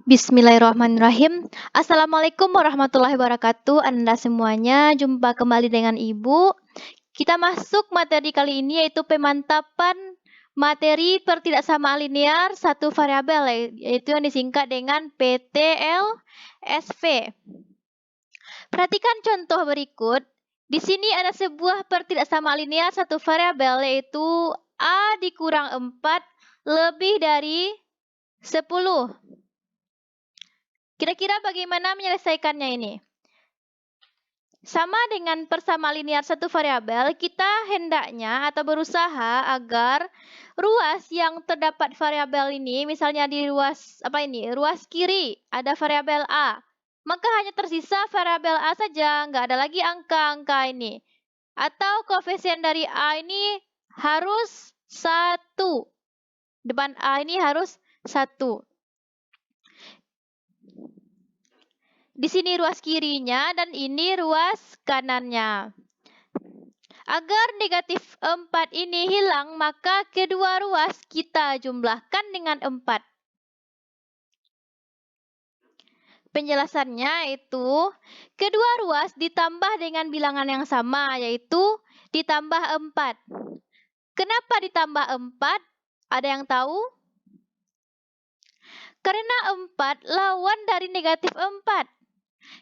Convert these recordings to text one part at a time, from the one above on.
Bismillahirrahmanirrahim. Assalamualaikum warahmatullahi wabarakatuh. Anda semuanya, jumpa kembali dengan Ibu. Kita masuk materi kali ini yaitu pemantapan materi pertidaksamaan linear satu variabel, yaitu yang disingkat dengan PTLSV. Perhatikan contoh berikut. Di sini ada sebuah pertidaksamaan linear satu variabel yaitu A dikurang 4 lebih dari 10. Kira-kira bagaimana menyelesaikannya ini? Sama dengan persamaan linear satu variabel, kita hendaknya atau berusaha agar ruas yang terdapat variabel ini, misalnya di ruas kiri ada variabel A, maka hanya tersisa variabel A saja, nggak ada lagi angka-angka ini. Atau koefisien dari A ini harus 1. Depan A ini harus 1. Di sini ruas kirinya dan ini ruas kanannya. Agar negatif 4 ini hilang, maka kedua ruas kita jumlahkan dengan 4. Penjelasannya itu, kedua ruas ditambah dengan bilangan yang sama, yaitu ditambah 4. Kenapa ditambah 4? Ada yang tahu? Karena 4 lawan dari negatif 4.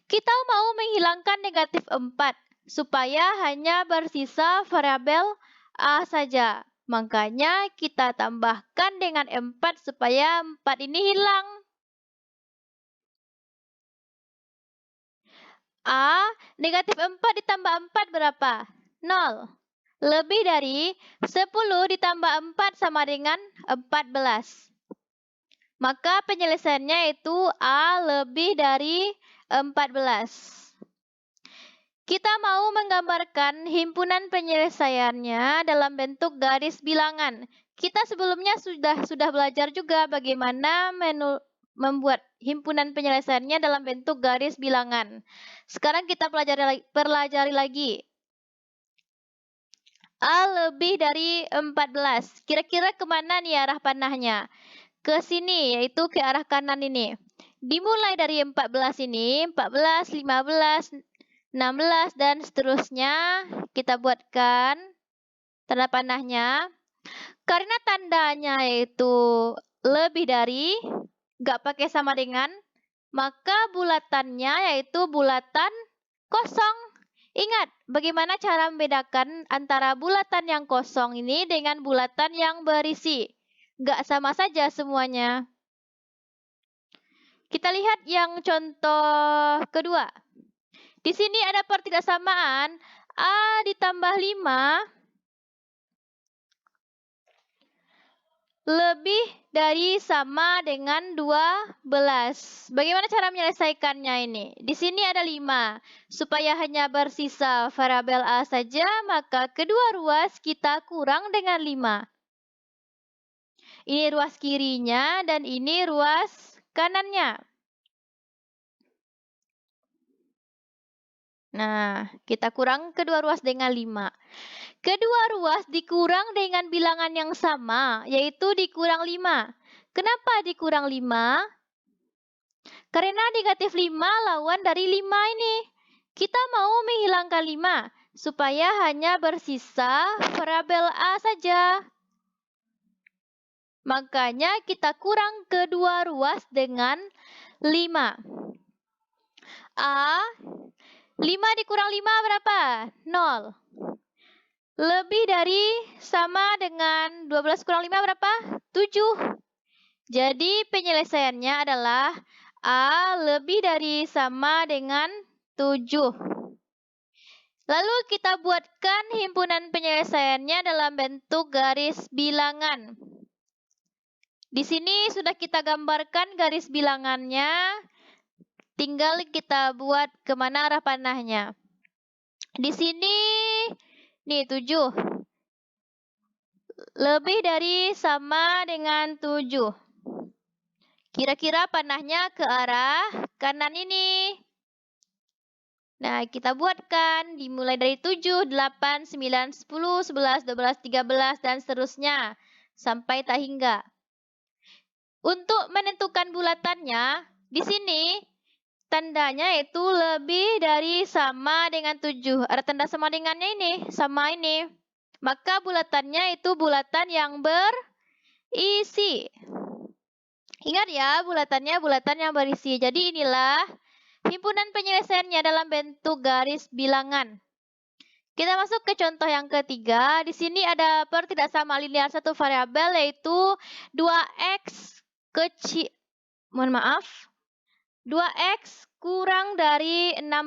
Kita mau menghilangkan negatif 4 supaya hanya bersisa variabel A saja. Makanya kita tambahkan dengan 4 supaya 4 ini hilang. A, negatif 4 ditambah 4 berapa? 0. Lebih dari 10 ditambah 4 sama dengan 14. Maka penyelesaiannya itu A lebih dari 14. Kita mau menggambarkan himpunan penyelesaiannya dalam bentuk garis bilangan. Kita sebelumnya sudah belajar juga bagaimana membuat himpunan penyelesaiannya dalam bentuk garis bilangan. Sekarang kita pelajari lagi. A lebih dari 14. Kira-kira kemana nih arah panahnya? Ke sini, yaitu ke arah kanan ini. Dimulai dari 14 ini, 14, 15, 16, dan seterusnya. Kita buatkan tanda panahnya. Karena tandanya yaitu lebih dari, nggak pakai sama dengan, maka bulatannya yaitu bulatan kosong. Ingat, bagaimana cara membedakan antara bulatan yang kosong ini dengan bulatan yang berisi. Nggak sama saja semuanya. Kita lihat yang contoh kedua. Di sini ada pertidaksamaan A ditambah 5 lebih dari sama dengan 12. Bagaimana cara menyelesaikannya ini? Di sini ada 5. Supaya hanya bersisa variabel A saja, maka kedua ruas kita kurang dengan 5. Ini ruas kirinya dan ini ruas kanannya. Nah, kita kurang kedua ruas dengan 5. Kedua ruas dikurang dengan bilangan yang sama, yaitu dikurang 5. Kenapa dikurang 5? Karena negatif 5 lawan dari 5 ini. Kita mau menghilangkan 5, supaya hanya bersisa variabel A saja. Makanya kita kurang kedua ruas dengan 5. A, 5 dikurang 5 berapa? 0. Lebih dari sama dengan 12 kurang 5 berapa? 7. Jadi penyelesaiannya adalah A lebih dari sama dengan 7. Lalu kita buatkan himpunan penyelesaiannya dalam bentuk garis bilangan. Di sini sudah kita gambarkan garis bilangannya. Tinggal kita buat kemana arah panahnya. Di sini, nih 7. Lebih dari sama dengan 7. Kira-kira panahnya ke arah kanan ini. Nah, kita buatkan. Dimulai dari 7, 8, 9, 10, 11, 12, 13, dan seterusnya. Sampai tak hingga. Untuk menentukan bulatannya, Di sini tandanya itu lebih dari sama dengan 7. Ada tanda sama dengannya ini, sama ini. Maka bulatannya itu bulatan yang berisi. Ingat ya, bulatannya bulatan yang berisi. Jadi inilah himpunan penyelesaiannya dalam bentuk garis bilangan. Kita masuk ke contoh yang ketiga. Di sini ada pertidaksamaan linear satu variabel yaitu 2x kecil, 2x kurang dari 16.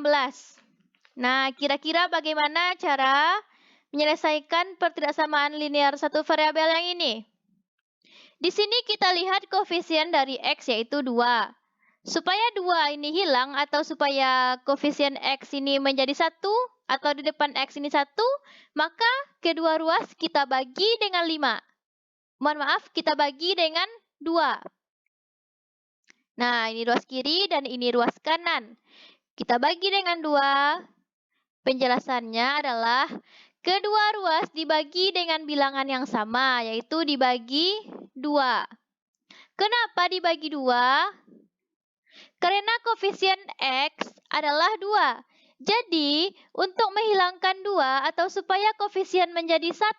Nah, kira-kira bagaimana cara menyelesaikan pertidaksamaan linear satu variabel yang ini? Di sini kita lihat koefisien dari x yaitu 2. Supaya 2 ini hilang atau supaya koefisien x ini menjadi 1 atau di depan x ini 1, maka kedua ruas kita bagi dengan 5. Kita bagi dengan 2. Nah, ini ruas kiri dan ini ruas kanan. Kita bagi dengan 2. Penjelasannya adalah kedua ruas dibagi dengan bilangan yang sama, yaitu dibagi 2. Kenapa dibagi 2? Karena koefisien X adalah 2. Jadi, untuk menghilangkan 2 atau supaya koefisien menjadi 1,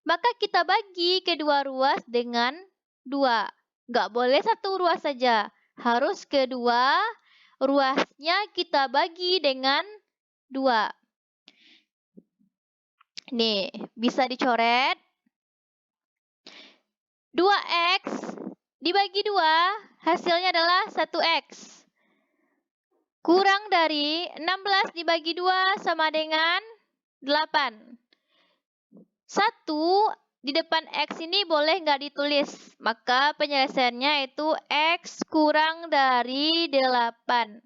maka kita bagi kedua ruas dengan 2. Nggak boleh satu ruas saja. Harus kedua ruasnya kita bagi dengan 2. Nih, bisa dicoret. 2x dibagi 2, hasilnya adalah 1x. Kurang dari 16 dibagi 2 sama dengan 8. 1 di depan x ini boleh nggak ditulis. Maka penyelesaiannya itu x kurang dari 8.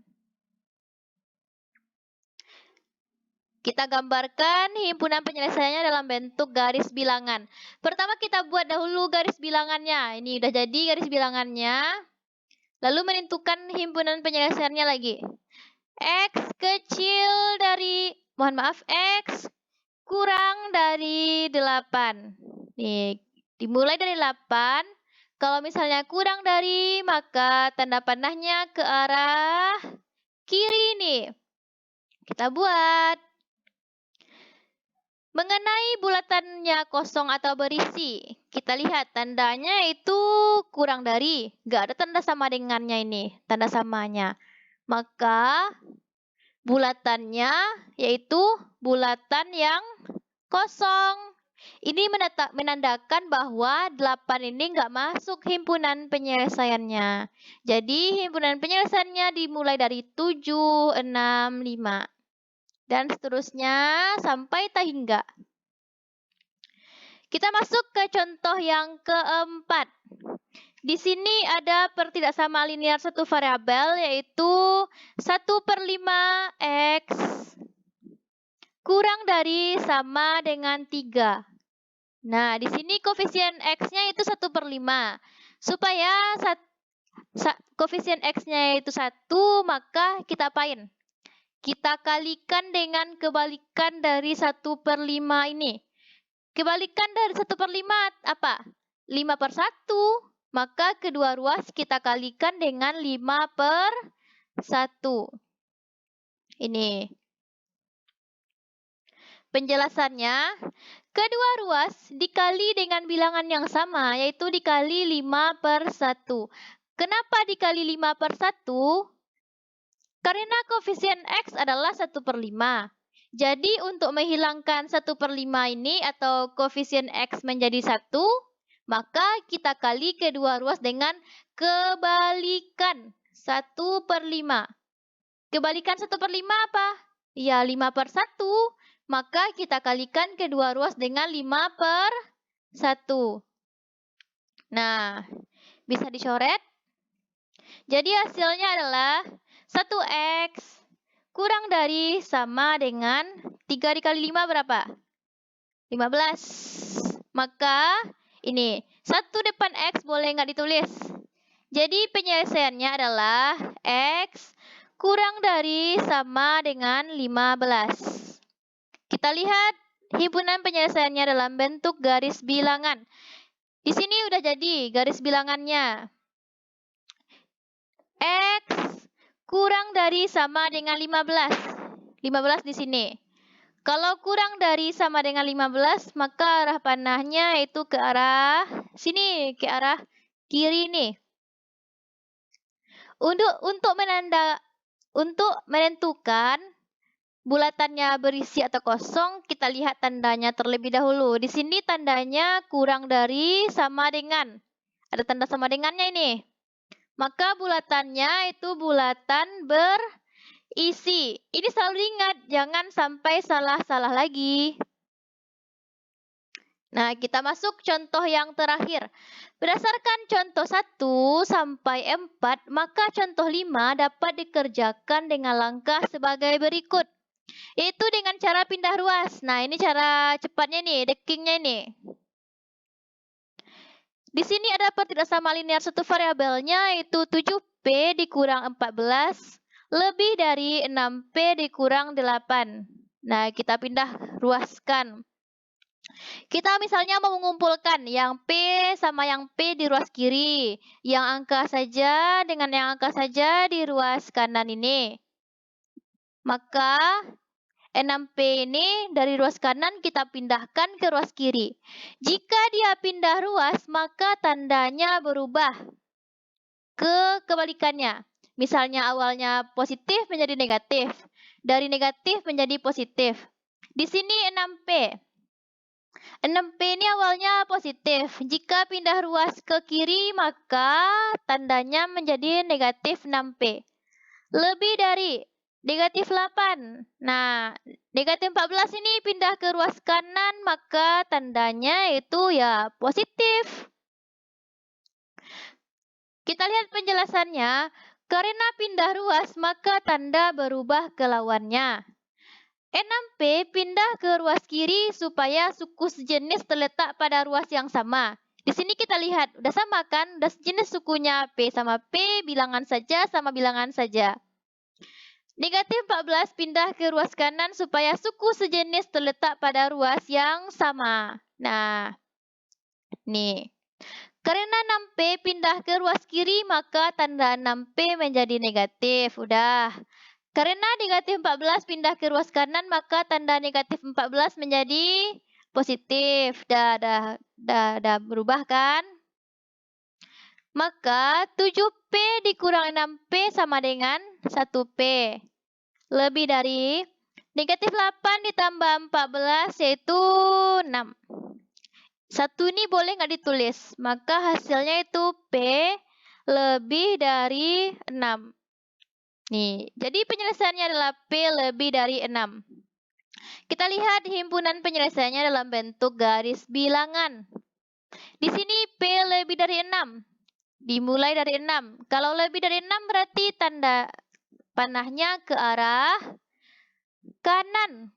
Kita gambarkan himpunan penyelesaiannya dalam bentuk garis bilangan. Pertama kita buat dahulu garis bilangannya. Ini udah jadi garis bilangannya. Lalu menentukan himpunan penyelesaiannya lagi. X kecil dari, X kurang dari 8. Nih, dimulai dari 8. Kalau misalnya kurang dari, maka tanda panahnya ke arah kiri nih. Kita buat. Mengenai bulatannya kosong atau berisi, kita lihat tandanya itu kurang dari. Nggak ada tanda sama dengannya ini, tanda samanya. Maka bulatannya yaitu bulatan yang kosong. Ini menandakan bahwa 8 ini nggak masuk himpunan penyelesaiannya. Jadi himpunan penyelesaiannya dimulai dari 7, 6, 5. Dan seterusnya sampai tak hingga. Kita masuk ke contoh yang keempat. Di sini ada pertidaksamaan linear satu variabel yaitu 1/5 X kurang dari sama dengan 3. Nah, di sini koefisien X-nya itu 1/5. Supaya koefisien X-nya itu 1, maka kita apain? Kita kalikan dengan kebalikan dari 1/5 ini. Kebalikan dari 1/5 apa? 5/1. Maka kedua ruas kita kalikan dengan 5/1. Ini. Penjelasannya, kedua ruas dikali dengan bilangan yang sama, yaitu dikali 5/1. Kenapa dikali 5/1? Karena koefisien X adalah 1/5. Jadi untuk menghilangkan 1/5 ini atau koefisien X menjadi 1, maka kita kali kedua ruas dengan kebalikan 1/5. Kebalikan 1/5 apa? Ya 5/1. Maka kita kalikan kedua ruas dengan 5/1. Nah, bisa dicoret. Jadi hasilnya adalah 1x kurang dari sama dengan 3 dikali 5 berapa? 15. Maka ini 1 depan x boleh nggak ditulis. Jadi penyelesaiannya adalah x kurang dari sama dengan 15. Kita lihat himpunan penyelesaiannya dalam bentuk garis bilangan. Di sini udah jadi garis bilangannya. X kurang dari sama dengan 15. 15 di sini. Kalau kurang dari sama dengan 15, maka arah panahnya itu ke arah sini, ke arah kiri nih. Untuk menentukan bulatannya berisi atau kosong, kita lihat tandanya terlebih dahulu. Di sini tandanya kurang dari sama dengan. Ada tanda sama dengannya ini. Maka bulatannya itu bulatan berisi. Ini selalu ingat, jangan sampai salah-salah lagi. Nah, kita masuk contoh yang terakhir. Berdasarkan contoh 1 sampai 4, maka contoh 5 dapat dikerjakan dengan langkah sebagai berikut. Yaitu dengan cara pindah ruas. Nah, ini cara cepatnya nih, deckingnya ini. Di sini ada tidak sama linear satu variabelnya, yaitu 7P dikurang 14, lebih dari 6P dikurang 8. Nah, kita pindah ruaskan. Kita misalnya mau mengumpulkan yang P sama yang P di ruas kiri. Yang angka saja dengan yang angka saja di ruas kanan ini. Maka 6P ini dari ruas kanan kita pindahkan ke ruas kiri. Jika dia pindah ruas, maka tandanya berubah ke kebalikannya. Misalnya awalnya positif menjadi negatif. Dari negatif menjadi positif. Di sini 6P. 6P ini awalnya positif. Jika pindah ruas ke kiri, maka tandanya menjadi negatif 6P. Lebih dari negatif 8. Nah, negatif 14 ini pindah ke ruas kanan, maka tandanya itu ya positif. Kita lihat penjelasannya. Karena pindah ruas, maka tanda berubah ke lawannya. 6P pindah ke ruas kiri supaya suku sejenis terletak pada ruas yang sama. Di sini kita lihat, udah sama kan? Udah sejenis sukunya P sama P, bilangan saja sama bilangan saja. Negatif 14 pindah ke ruas kanan supaya suku sejenis terletak pada ruas yang sama. Nah, nih. Karena 6P pindah ke ruas kiri, maka tanda 6P menjadi negatif. Udah. Karena negatif 14 pindah ke ruas kanan, maka tanda negatif 14 menjadi positif. Dah berubah kan? Maka 7P dikurang 6P sama dengan 1P. Lebih dari negatif 8 ditambah 14 yaitu 6. 1 ini boleh nggak ditulis? Maka hasilnya itu P lebih dari 6. Nih, jadi penyelesaiannya adalah P lebih dari 6. Kita lihat himpunan penyelesaiannya dalam bentuk garis bilangan. Di sini P lebih dari 6. Dimulai dari 6. Kalau lebih dari 6 berarti tanda panahnya ke arah kanan.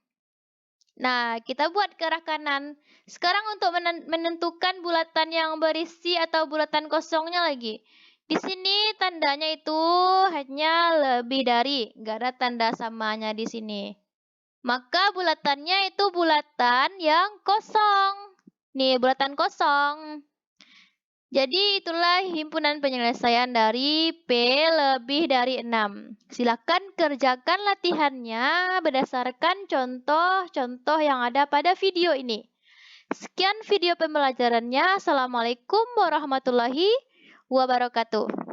Nah, kita buat ke arah kanan. Sekarang untuk menentukan bulatan yang berisi atau bulatan kosongnya lagi. Di sini tandanya itu hanya lebih dari, nggak ada tanda samanya di sini. Maka bulatannya itu bulatan yang kosong. Nih, bulatan kosong. Jadi itulah himpunan penyelesaian dari P lebih dari 6. Silakan kerjakan latihannya berdasarkan contoh-contoh yang ada pada video ini. Sekian video pembelajarannya. Assalamualaikum warahmatullahi wabarakatuh.